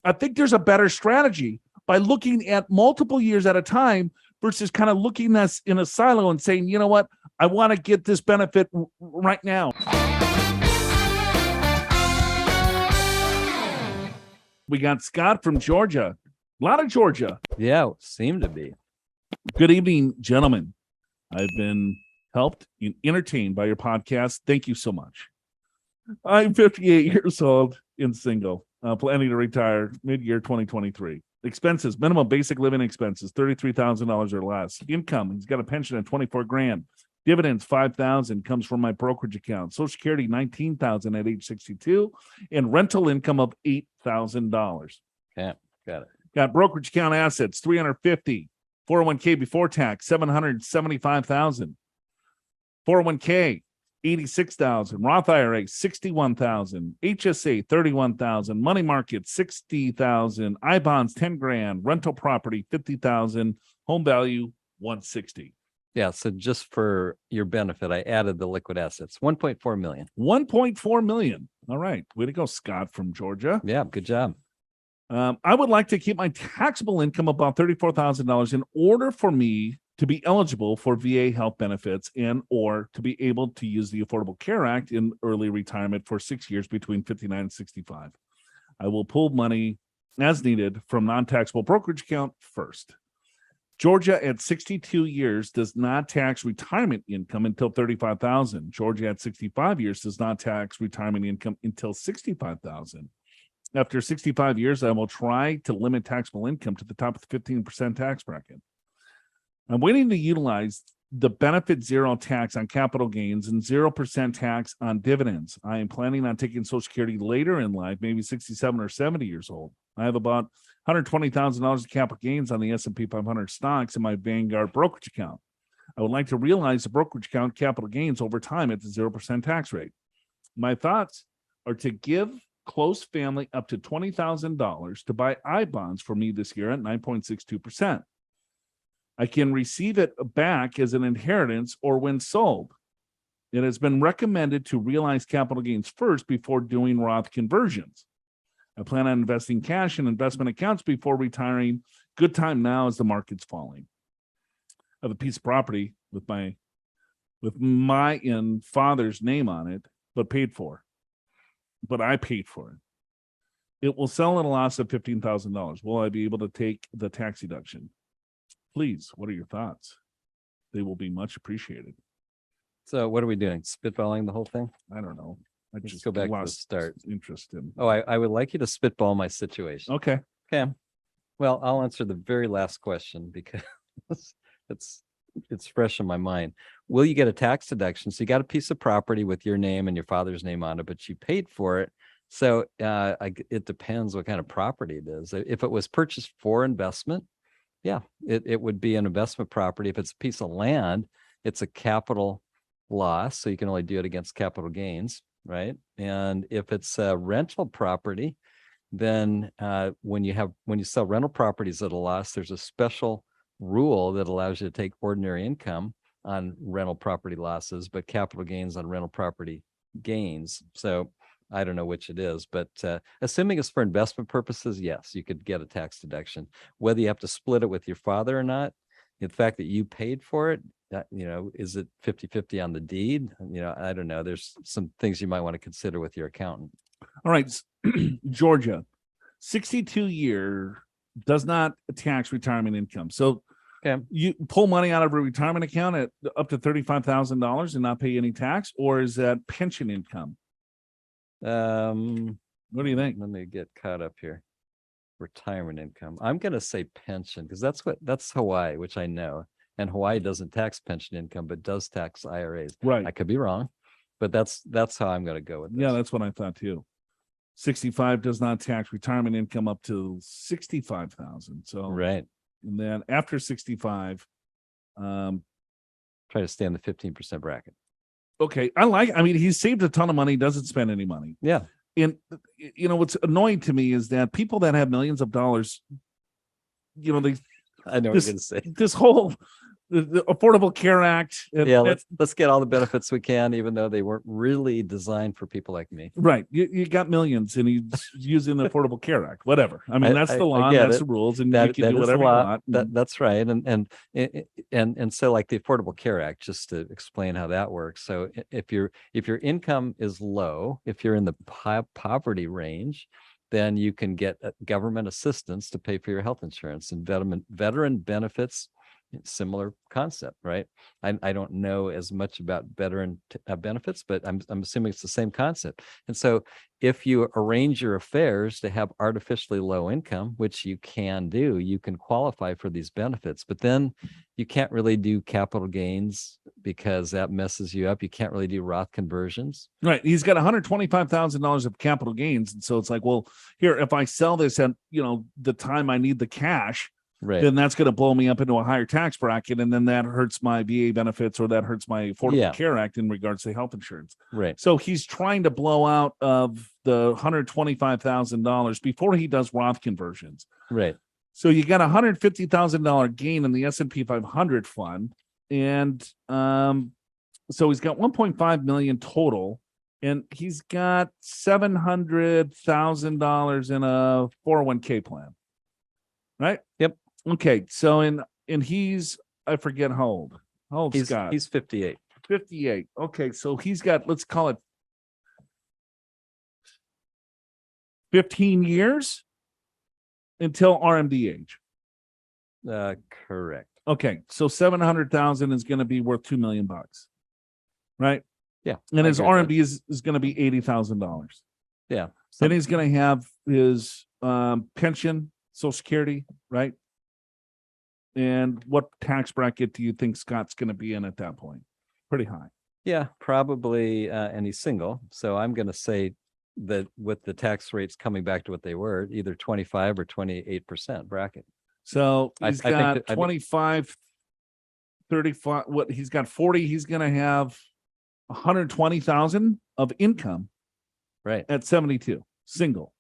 I think there's a better strategy by looking at multiple years at a time versus kind of looking at us in a silo and saying, you know what, I want to get this benefit right now. We got Scott from Georgia. A lot of Georgia. Yeah, seemed to be. Good evening, gentlemen. I've been helped and entertained by your podcast. Thank you so much. I'm 58 years old and single, planning to retire mid-year 2023. Expenses, minimum basic living expenses, $33,000 or less. Income, he's got a pension of $24,000. Dividends, $5,000 comes from my brokerage account. Social Security, $19,000 at age 62, and rental income of $8,000. Yeah, got it. Got brokerage account assets, $350,000. 401k before tax, $775,000. 401k, $86,000. Roth IRA, $61,000. HSA, $31,000. Money market, $60,000. I bonds, $10,000. Rental property, $50,000. Home value, $160,000. Yeah, so just for your benefit, I added the liquid assets, $1.4 million. $1.4 million. All right. Way to go, Scott from Georgia. Yeah, good job. I would like to keep my taxable income about $34,000 in order for me to be eligible for VA health benefits and or to be able to use the Affordable Care Act in early retirement for 6 years between 59 and 65. I will pull money as needed from non-taxable brokerage account first. Georgia at 62 years does not tax retirement income until $35,000. Georgia at 65 years does not tax retirement income until $65,000. After 65 years, I will try to limit taxable income to the top of the 15% tax bracket. I'm waiting to utilize the benefit zero tax on capital gains and 0% tax on dividends. I am planning on taking Social Security later in life, maybe 67 or 70 years old. I have about $120,000 of capital gains on the S&P 500 stocks in my Vanguard brokerage account. I would like to realize the brokerage account capital gains over time at the 0% tax rate. My thoughts are to give close family up to $20,000 to buy I bonds for me this year at 9.62%. I can receive it back as an inheritance or when sold. It has been recommended to realize capital gains first before doing Roth conversions. I plan on investing cash in investment accounts before retiring. Good time now as the market's falling. I have a piece of property with my and father's name on it, but I paid for it. It will sell at a loss of $15,000. Will I be able to take the tax deduction? Please, what are your thoughts? They will be much appreciated. So what are we doing? Spitballing the whole thing? I don't know. I Let's go back to the start. Interest in. Oh, I would like you to spitball my situation. Okay. Okay. Well, I'll answer the very last question because it's fresh in my mind. Will you get a tax deduction? So you got a piece of property with your name and your father's name on it, but you paid for it. So it depends what kind of property it is. If it was purchased for investment, yeah, it would be an investment property. If it's a piece of land, it's a capital loss. So you can only do it against capital gains, right? And if it's a rental property, then when you sell rental properties at a loss, there's a special rule that allows you to take ordinary income on rental property losses, but capital gains on rental property gains. So I don't know which it is, but assuming it's for investment purposes, yes, you could get a tax deduction. Whether you have to split it with your father or not, the fact that you paid for it, is it 50-50 on the deed? I don't know. There's some things you might want to consider with your accountant. All right. Georgia, 62 year does not tax retirement income. So okay, you pull money out of a retirement account at up to $35,000 and not pay any tax, or is that pension income? What do you think? Let me get caught up here. Retirement income. I'm going to say pension because that's Hawaii, which I know. And Hawaii doesn't tax pension income, but does tax IRAs. Right. I could be wrong, but that's how I'm going to go with this. Yeah, that's what I thought too. 65 does not tax retirement income up to 65,000. So right. And then after 65, try to stay in the 15% bracket. Okay. He saved a ton of money, doesn't spend any money. Yeah. And what's annoying to me is that people that have millions of dollars, I know what you're going to say. This whole the Affordable Care Act. Yeah, let's get all the benefits we can, even though they weren't really designed for people like me. Right. You got millions and he's using the Affordable Care Act, whatever. I mean, that's the law, I get that's it. the rules, and That you can do is whatever the you law. want. That's right. And so like the Affordable Care Act, just to explain how that works. So if your income is low, if you're in the poverty range, then you can get government assistance to pay for your health insurance, and veteran benefits. Similar concept, right? I don't know as much about veteran benefits, but I'm assuming it's the same concept. And so if you arrange your affairs to have artificially low income, which you can do, you can qualify for these benefits, but then you can't really do capital gains because that messes you up. You can't really do Roth conversions. Right. He's got $125,000 of capital gains. And so it's like, well, here, if I sell this at, the time I need the cash, right, then that's going to blow me up into a higher tax bracket. And then that hurts my VA benefits, or that hurts my Affordable Care Act in regards to health insurance. Right. So he's trying to blow out of the $125,000 before he does Roth conversions. Right. So you got $150,000 gain in the S&P 500 fund. And so he's got 1.5 million total, and he's got $700,000 in a 401k plan. Right? Yep. Okay, so and he's, I forget how old. How old is Scott? He's 58. 58. Okay, so he's got, let's call it 15 years until RMD age. Correct. Okay, so 700,000 is going to be worth $2 million, right? Yeah. And his RMD is going to be $80,000. Yeah. Then he's going to have his pension, Social Security, right? And what tax bracket do you think Scott's going to be in at that point? Pretty high. Yeah, probably. And he's single. So I'm going to say that with the tax rates coming back to what they were, either 25 or 28% bracket. So he's got think 25, 35, what he's got 40, he's going to have 120,000 of income. Right. At 72, single.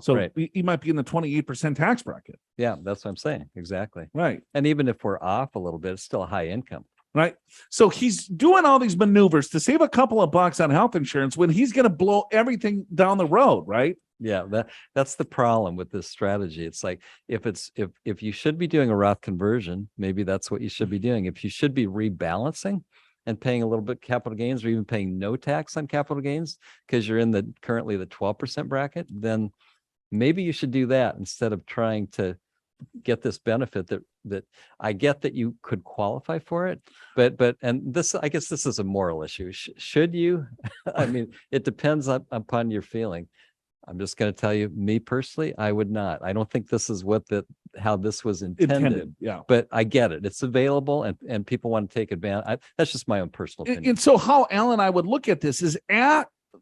So right. he might be in the 28% tax bracket. Yeah, that's what I'm saying. Exactly. Right. And even if we're off a little bit, it's still a high income. Right. So he's doing all these maneuvers to save a couple of bucks on health insurance when he's going to blow everything down the road. Right. Yeah, that's the problem with this strategy. It's like if you should be doing a Roth conversion, maybe that's what you should be doing. If you should be rebalancing and paying a little bit capital gains, or even paying no tax on capital gains because you're in currently the 12% bracket, then maybe you should do that instead of trying to get this benefit that I get that you could qualify for it, but this, I guess this is a moral issue. Should you? I mean, it depends upon your feeling. I'm just going to tell you, me personally, I would not. I don't think this is how this was intended. Yeah. But I get it. It's available and people want to take advantage. That's just my own personal opinion. And so how Alan and I would look at this is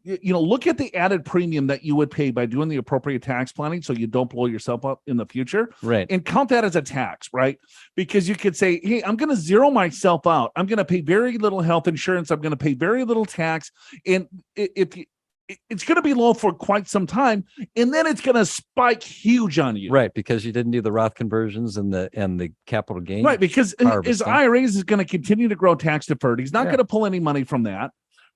look at the added premium that you would pay by doing the appropriate tax planning so you don't blow yourself up in the future. Right. And count that as a tax, right? Because you could say, hey, I'm going to zero myself out. I'm going to pay very little health insurance. I'm going to pay very little tax. And it's going to be low for quite some time, and then it's going to spike huge on you. Right, because you didn't do the Roth conversions and the capital gain. Right, because his IRAs is going to continue to grow tax deferred. He's not going to pull any money from that,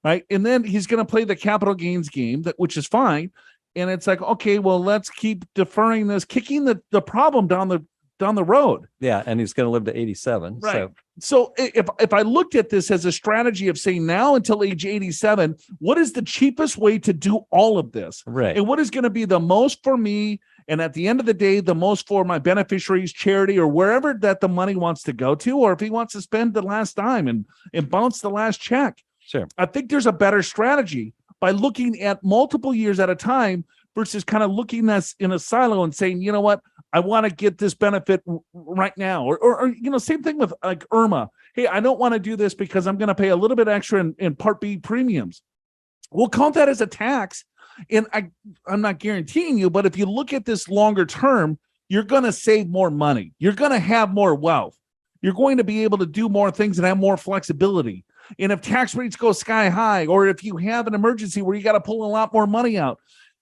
right? And then he's going to play the capital gains game, which is fine. And it's like, okay, well, let's keep deferring this, kicking the problem down the road. Yeah, and he's going to live to 87. Right. So if I looked at this as a strategy of saying now until age 87, what is the cheapest way to do all of this? Right. And what is going to be the most for me? And at the end of the day, the most for my beneficiaries, charity, or wherever that the money wants to go to, or if he wants to spend the last dime and bounce the last check. Sure. I think there's a better strategy by looking at multiple years at a time versus kind of looking at in a silo and saying, you know what, I want to get this benefit right now. Or same thing with like Irma. Hey, I don't want to do this because I'm going to pay a little bit extra in Part B premiums. We'll count that as a tax. And I'm not guaranteeing you, but if you look at this longer term, you're going to save more money. You're going to have more wealth. You're going to be able to do more things and have more flexibility. And if tax rates go sky high, or if you have an emergency where you got to pull a lot more money out,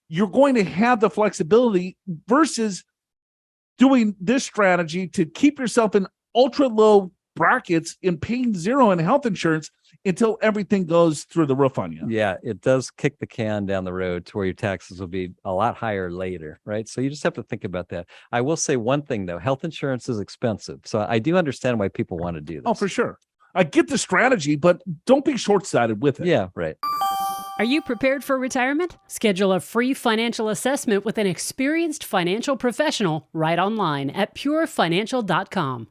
you're going to have the flexibility versus doing this strategy to keep yourself in ultra low brackets and paying zero in health insurance until everything goes through the roof on you. Yeah, it does kick the can down the road to where your taxes will be a lot higher later, right? So you just have to think about that. I will say one thing though, health insurance is expensive. So I do understand why people want to do this. Oh, for sure. I get the strategy, but don't be short-sighted with it. Yeah, right. Are you prepared for retirement? Schedule a free financial assessment with an experienced financial professional right online at purefinancial.com.